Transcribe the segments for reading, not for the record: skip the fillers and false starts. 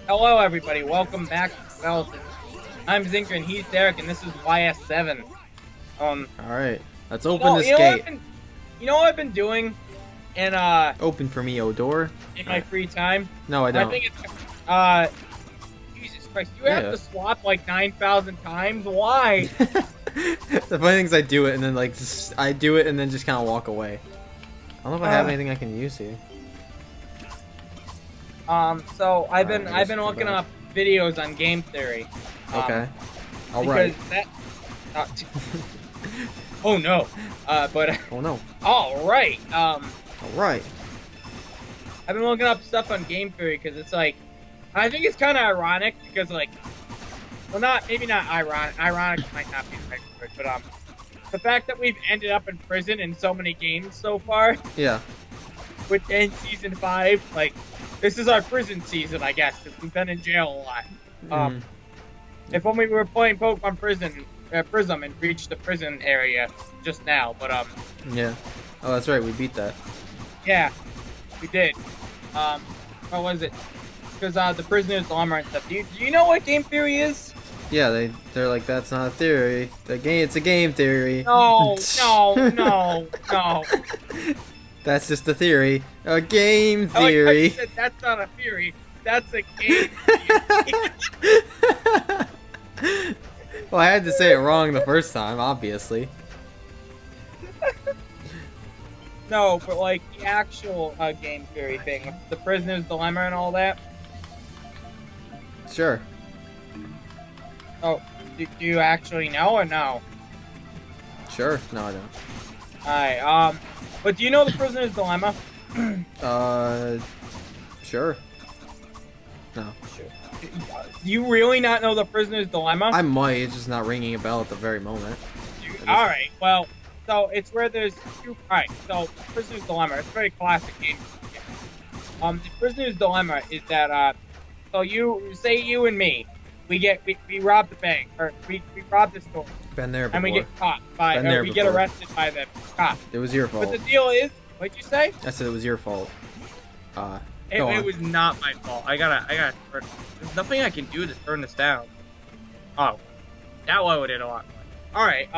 Hello, everybody. Welcome back to Speletons. I'm Zinker, and he's Derek, and this is YS7. All right, let's open this gate. You know what I've been doing in Open for me, Odor. my free time? No, I don't. I think Jesus Christ, you have Yeah. to swap like 9,000 times. Why? The funny thing is I do it and then I do it and then just kind of walk away. I don't know if I have anything I can use here. So I've been Alright, looking up videos on game theory. Okay. All Because right. that. Oh no. But. Oh no. All right. All right. I've been looking up stuff on game theory because it's like, I think it's kind of ironic because like, well, maybe not ironic. Ironic might not be the right word, but the fact that we've ended up in prison in so many games so far, Yeah. within season 5, like, this is our prison season, I guess, because we've been in jail a lot. If only we were playing Pokemon Prism and reached the prison area just now, but Yeah. Oh, that's right. We beat that. yeah, we did. What was it? Because the prisoner's dilemma and stuff. Do you know what game theory is? Yeah. They're like, that's not a theory. It's a game theory. No, no. That's just a theory. A game I like how you theory. said that's not a theory. That's a game. Well, I had to say it wrong the first time, obviously. No, but like the actual game theory thing, the prisoner's dilemma and all that. Sure. Oh, do you actually know or no? Sure. No, I don't. Alright, but do you know the prisoner's dilemma? Sure. No. Do you really not know the prisoner's dilemma? I might, it's just not ringing a bell at the very moment. Alright, well, so it's where there's two. Alright, so prisoner's dilemma, it's a very classic game. The prisoner's dilemma is that, so you and me, we rob the bank, or we rob the store, Been there before. and we get caught by, Been there we get before. arrested by the cops. It was your fault. But the deal is, what'd you say? I said it was your fault. It Go on. was not my fault. I gotta turn. There's nothing I can do to turn this down. Oh, that lowered it a lot. All right.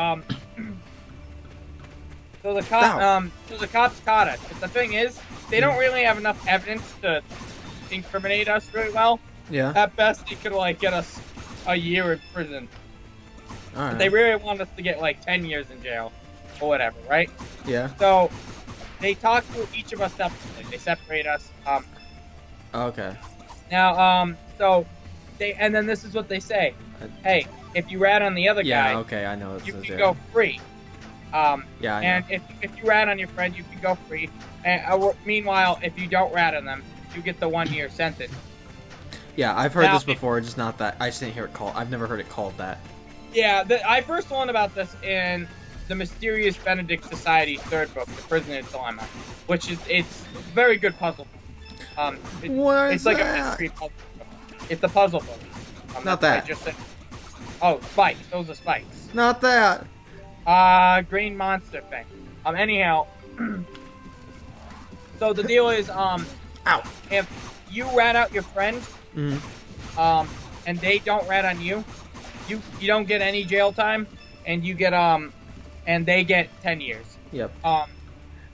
So the cops caught us. But the thing is, they don't really have enough evidence to incriminate us very well. Yeah. At best, they could like get us a year in prison. Alright. But they really want us to get like 10 years in jail or whatever, right? Yeah. So they talk to each of us separately. They separate us. Okay. Now, and then this is what they say. Hey, if you rat on the other Yeah, guy, okay, I know. you can go free. Yeah, I and know. if you rat on your friend, you can go free. And meanwhile, if you don't rat on them, you get the 1-year sentence. Yeah, I've heard Now, this before, just not that. I just didn't hear it called. I've never heard it called that. Yeah, I first learned about this in the Mysterious Benedict Society's 3rd book, The Prisoner's Dilemma, which is it's a very good puzzle book. What It's is like a that? mystery puzzle book. It's a puzzle book. Not that's what I that. just said. Oh, spikes. Those are spikes. Not that. Green monster thing. Anyhow, so the deal is, Ow. if you rat out your friend, and they don't rat on you, you don't get any jail time, and you get, and they get 10 years. Yep. if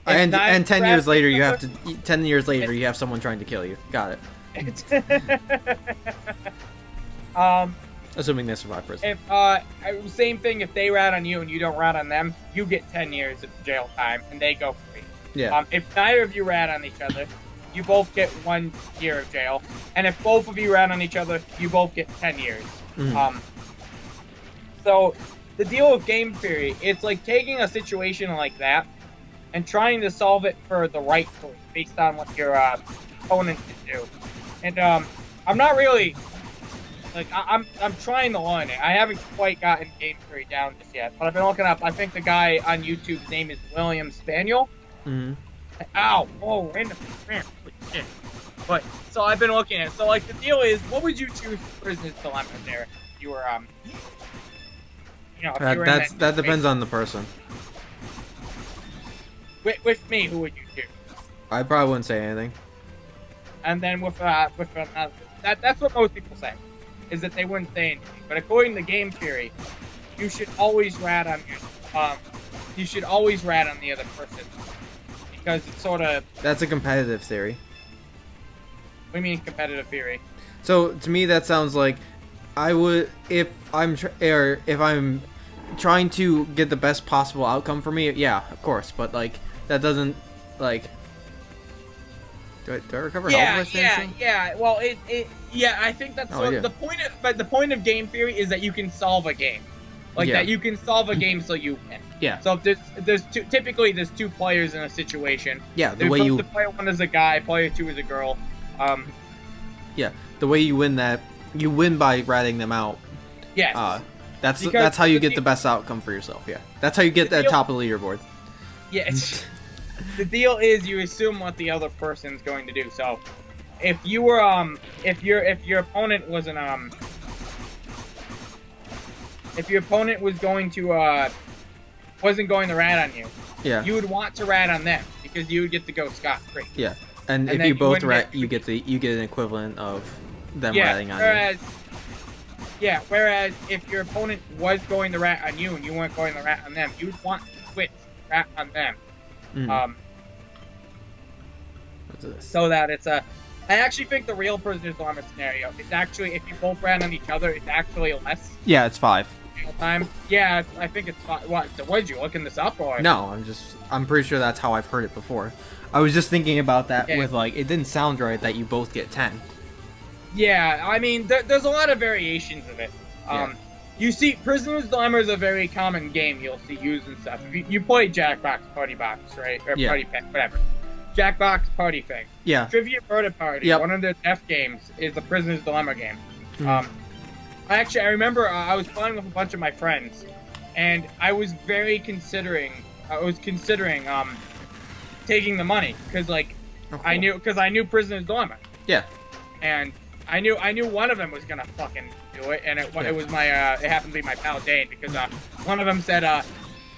And 10 rat years later, you each have to. 10 years later, you have someone trying to kill you. Got it. other- Assuming they survive prison. If same thing, if they rat on you and you don't rat on them, you get 10 years of jail time and they go free. Yeah. If neither of you rat on each other, you both get 1 year of jail, and if both of you rat on each other, you both get 10 years. So the deal with game theory, it's like taking a situation like that and trying to solve it for the right choice based on what your opponent can do. And I'm not really. Like, I'm trying to learn it. I haven't quite gotten game theory down just yet, but I've been looking up. I think the guy on YouTube's name is William Spaniel. Ow! Oh, random ramp. Shit. But so I've been looking at it. So like the deal is, what would you choose for Prisoner's Dilemma there? If you were if you were in That depends on the person. With me, who would you choose? I probably wouldn't say anything. And then with that's what most people say, is that they wouldn't say anything. But according to game theory, you should always rat on the other person, because it's sort of. That's a competitive theory. What do you mean competitive theory? So to me, that sounds like I would if I'm trying to get the best possible outcome for me. Yeah, of course, but like that doesn't like. Do I recover health? Yeah. Well, I think that's the point. But the point of game theory is that you can solve a game, that you can solve a game so you win. Yeah. So if there's typically two players in a situation. Yeah. The way you player one is a guy, player two is a girl. Yeah. The way you win that, you win by ratting them out. Yes. That's how you get the best outcome for yourself. Yeah. That's how you get that top of the leaderboard. Yes. The deal is you assume what the other person's going to do. So, if you were if your opponent was if your opponent was going to wasn't going to rat on you, you would want to rat on them because you would get to go scot-free. Yeah, and if you both rat, you get an equivalent of them ratting on you. Yeah, whereas if your opponent was going to rat on you and you weren't going to rat on them, you'd want to switch rat on them. So that it's I actually think the real prisoner's dilemma scenario is actually if you both ran on each other, it's actually less. Yeah, it's 5. Time. Yeah, I think it's 5. What? So what, did you looking this up or? No, I'm pretty sure that's how I've heard it before. I was just thinking about that with like it didn't sound right that you both get 10. Yeah, I mean there's a lot of variations of it. You see, Prisoner's Dilemma is a very common game you'll see used and stuff. You play Jackbox, Party Box, right? Or Party Pack, whatever. Jackbox, Party Thing. Yeah. Trivia Murder Party, one of the F games, is the Prisoner's Dilemma game. I remember I was playing with a bunch of my friends, and I was considering taking the money, because, like, I knew Prisoner's Dilemma. Yeah. And I knew one of them was gonna fucking do it, and it was my it happened to be my pal Dane, because one of them said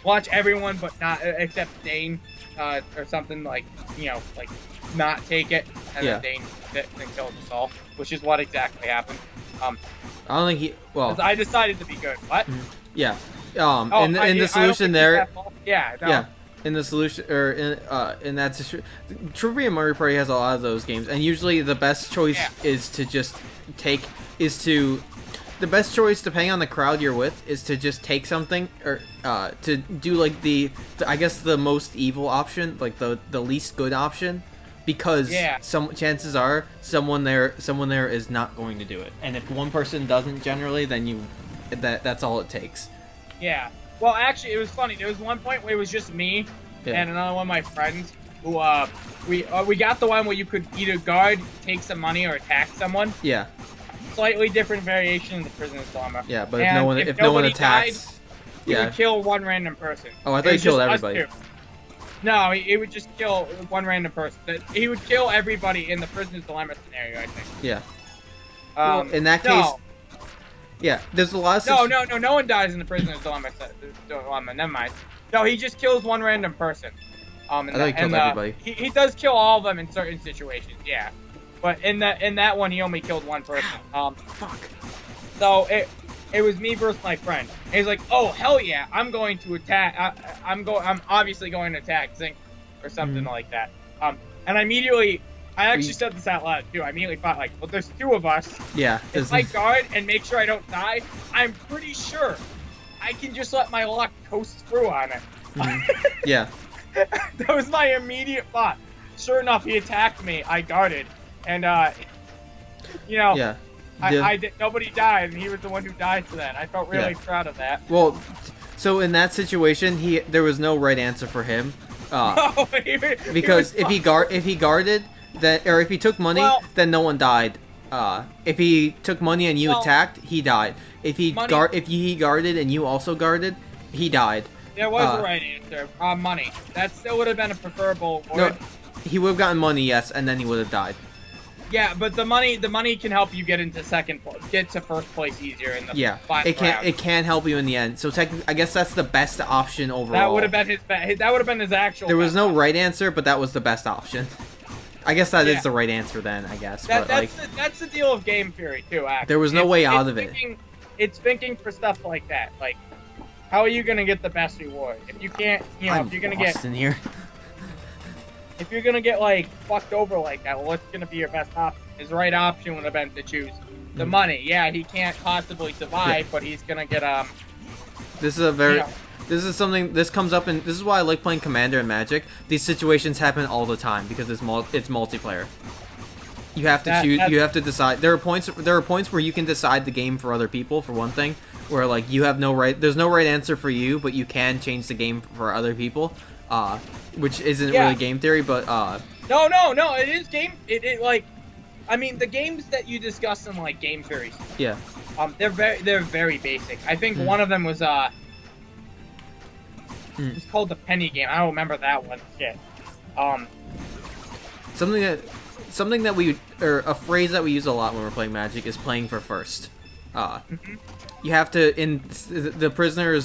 watch everyone but not except Dane or something, like, like not take it, and then Dane then kills us all, which is what exactly happened. I don't think I decided to be good. What? Yeah. In the solution there. Yeah. No. Yeah. In the solution, or in that Trivia Murder Party has a lot of those games, and usually the best choice is to just the best choice, depending on the crowd you're with, is to just take something, or to do like I guess the most evil option, like the least good option, because some chances are someone there is not going to do it, and if one person doesn't generally, then that's all it takes. Yeah. Well, actually, it was funny. There was one point where it was just me and another one of my friends who we got the one where you could either guard, take some money, or attack someone. Yeah. Slightly different variation of the Prisoner's Dilemma. Yeah, but if no one attacks, died, he would kill one random person. Oh, I thought he killed everybody. No, he would just kill one random person. He would kill everybody in the Prisoner's Dilemma scenario, I think. Yeah. Well, in that case. Yeah, there's a lot of... No one dies in the Prisoner's Dilemma. Never mind. No, he just kills one random person. I thought he killed everybody. He does kill all of them in certain situations, yeah. But in that one, he only killed one person. Fuck. So it was me versus my friend. And he's like, oh, hell yeah, I'm going to attack. I'm obviously going to attack Zinker or something like that. And I actually said this out loud, too. I immediately thought, like, well, there's 2 of us. Yeah. If I guard and make sure I don't die, I'm pretty sure I can just let my luck coast through on it. Yeah. That was my immediate thought. Sure enough, he attacked me. I guarded. And, Yeah. Nobody died, and he was the one who died for that. I felt really proud of that. Well, so in that situation, there was no right answer for him. Because if he guarded... or if he took money, then no one died. If he took money and you attacked, he died. If he guarded and you also guarded, he died. There was a right answer. Money. That still would have been a preferable. No, he would have gotten money, yes, and then he would have died. Yeah, but the money can help you get to first place easier in the it can help you in the end. So I guess that's the best option overall. That would have been his actual. There was no right answer, but that was the best option. I guess that is the right answer then. I guess. That's the deal of game theory too. Actually, there was no way out of it. It's thinking for stuff like that. Like, how are you gonna get the best reward if you can't? You know, if you're gonna get in here. If you're gonna get like fucked over like that, well, what's gonna be your best option? His right option would have been to choose the money. Yeah, he can't possibly survive, but he's gonna get This is a very. This is something. This comes up in. This is why I like playing Commander and Magic. These situations happen all the time because it's multiplayer. You have to choose. You have to decide. There are points. There are points where you can decide the game for other people. For one thing, where like you have no right. There's no right answer for you, but you can change the game for other people. Which isn't really game theory, but No. It is game. It like, I mean, the games that you discuss in like game theories. Yeah. They're very basic. I think one of them was it's called the penny game. I don't remember that one. Shit. Something that we or a phrase that we use a lot when we're playing Magic is playing for first. You have to in the prisoner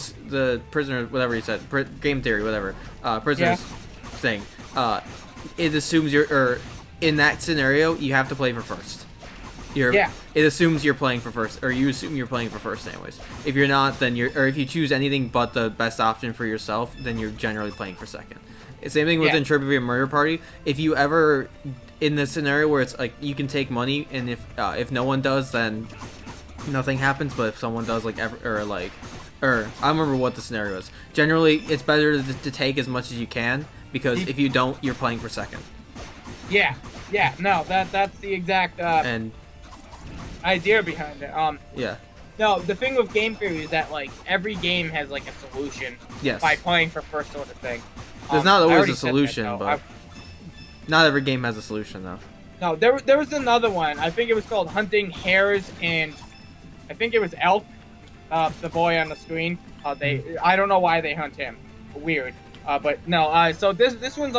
whatever you said game theory whatever prisoner's thing. It assumes in that scenario you have to play for first. It assumes you're playing for first, or you assume you're playing for first anyways. If you're not, then or if you choose anything but the best option for yourself, then you're generally playing for second. Same thing with Trivia Murder Party. If you ever in the scenario where it's like you can take money, and if no one does, then nothing happens. But if someone does, I remember what the scenario is. Generally, it's better to take as much as you can because if you don't, you're playing for second. Yeah. No, that's the exact idea behind it. Yeah. No, the thing with game theory is that like every game has like a solution. Yes. By playing for first sort of thing. There's not always a solution, but not every game has a solution though. No, there was another one. I think it was called Hunting Hares, and I think it was Elk, the boy on the screen. I don't know why they hunt him. Weird. But no. So this one's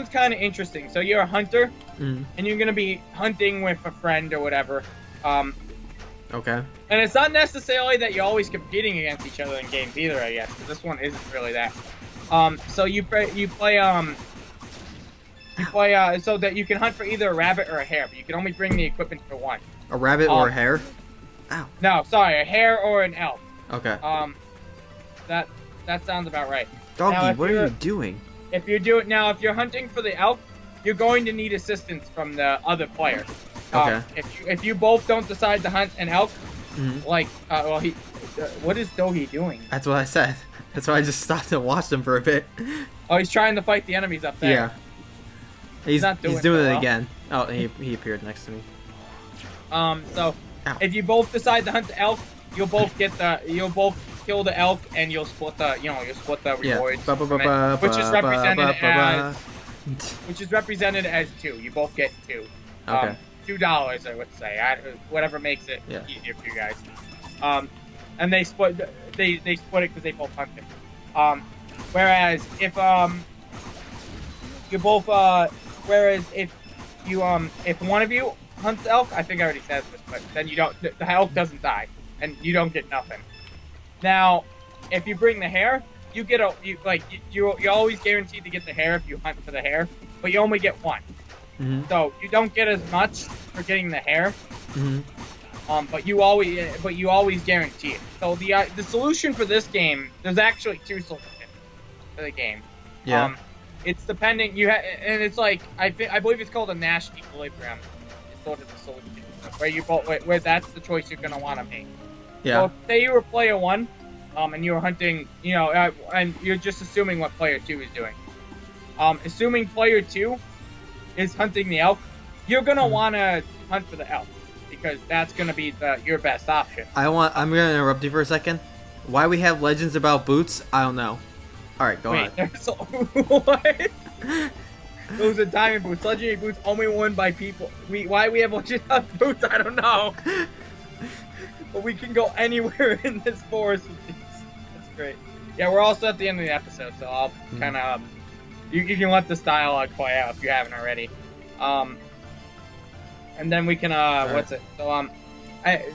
kind of interesting. So you're a hunter, and you're gonna be hunting with a friend or whatever. Okay. And it's not necessarily that you're always competing against each other in games either, I guess, because this one isn't really that. So you play so that you can hunt for either a rabbit or a hare, but you can only bring the equipment for one. A rabbit or a hare? Ow. No, sorry, a hare or an elk. Okay. That sounds about right. Doggy, what are you doing? If you're hunting for the elk, you're going to need assistance from the other player. Okay. If you both don't decide to hunt an elk, what is Doggy doing? That's what I said. That's why I just stopped and watched him for a bit. Oh, he's trying to fight the enemies up there. Yeah. He's doing it again. Oh, he appeared next to me. So if you both decide to hunt the elk, you'll both kill the elk, and you'll split the rewards. Which is represented as 2. You both get 2. Okay. $2, I would say. Whatever makes it easier for you guys. And they split it because they both hunt it. Whereas if if one of you hunts elk, I think I already said this, but then you don't. The elk doesn't die, and you don't get nothing. Now, if you bring the hare, you get you're always guaranteed to get the hare if you hunt for the hare, but you only get 1. So you don't get as much for getting the hare. But you always guarantee it. So the solution for this game, there's actually 2 solutions for the game. Yeah. It's depending and it's like I believe it's called a Nash equilibrium. It's sort of the solution where that's the choice you're gonna want to make. Yeah. So say you were player 1, and you were hunting, and you're just assuming what player 2 is doing. Assuming player 2 is hunting the elk, you're gonna want to hunt for the elk because that's gonna be your best option. I'm gonna interrupt you for a second. Why we have legends about boots, I don't know. All right, go on. What? Those are diamond boots. Legendary boots only worn by people. Why we have legendary boots, I don't know. But we can go anywhere in this forest with these. That's great. Yeah, we're also at the end of the episode, so I'll kind of you can let this dialogue play out if you haven't already. And then we can what's it?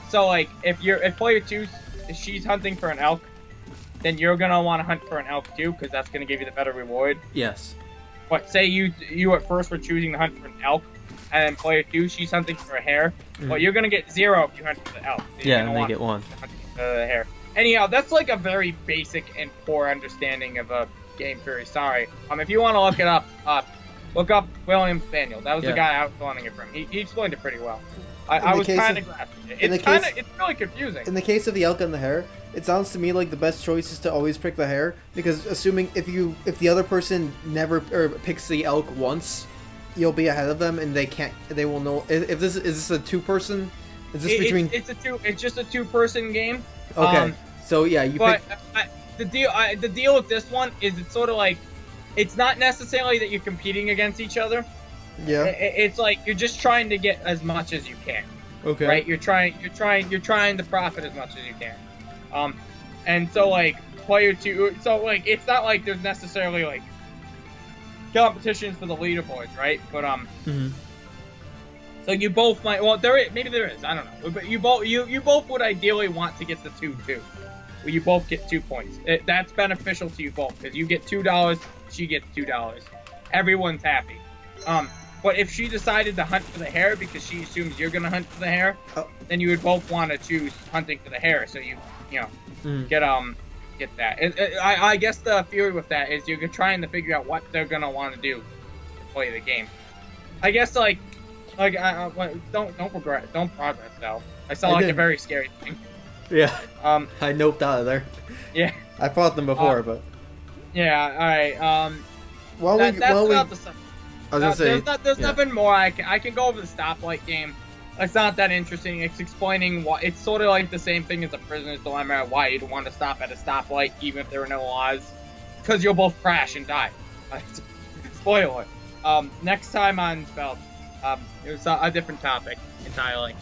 So like if player 2 she's hunting for an elk, then you're gonna want to hunt for an elk too, because that's gonna give you the better reward. Yes. what, say you at first were choosing to hunt for an elk, and then player 2, she's hunting for a hare. Well, you're gonna get 0 if you hunt for the elk. So yeah, and they get 1. The hare. Anyhow, that's like a very basic and poor understanding of a game theory. Sorry. If you want to look it up, look up William Spaniel. That was the guy I was learning it from. He explained it pretty well. I was kind of grasping it. It's really confusing. In the case of the elk and the hare, it sounds to me like the best choice is to always pick the hare, because assuming if the other person never picks the elk once, you'll be ahead of them, and they will know if this is this a 2-person. Is this between? It's just a 2-person game. Okay. So yeah, the deal with this one is it's sort of like, it's not necessarily that you're competing against each other. Yeah. It's like you're just trying to get as much as you can. Okay. Right. You're trying to profit as much as you can. And so like player 2, so like it's not like there's necessarily like competitions for the leaderboards, right? But so you both might. Well, maybe there is. I don't know. But you both would ideally want to get the 2-2. Where you both get 2 points. That's beneficial to you both because you get $2, she gets $2. Everyone's happy. But if she decided to hunt for the hare because she assumes you're gonna hunt for the hare, then you would both want to choose hunting for the hare. So you get that. I guess the theory with that is you're trying to figure out what they're gonna want to do to play the game. I guess don't progress though. I sound like a very scary thing. Yeah. I noped out of there. Yeah. I fought them before, but. Yeah. All right. I was gonna say. There's nothing more. I can go over the stoplight game. It's not that interesting. It's explaining why. It's sort of like the same thing as a prisoner's dilemma. Why you'd want to stop at a stoplight even if there were no laws, because you'll both crash and die. Spoiler. Next time on Spelt, it was a different topic entirely.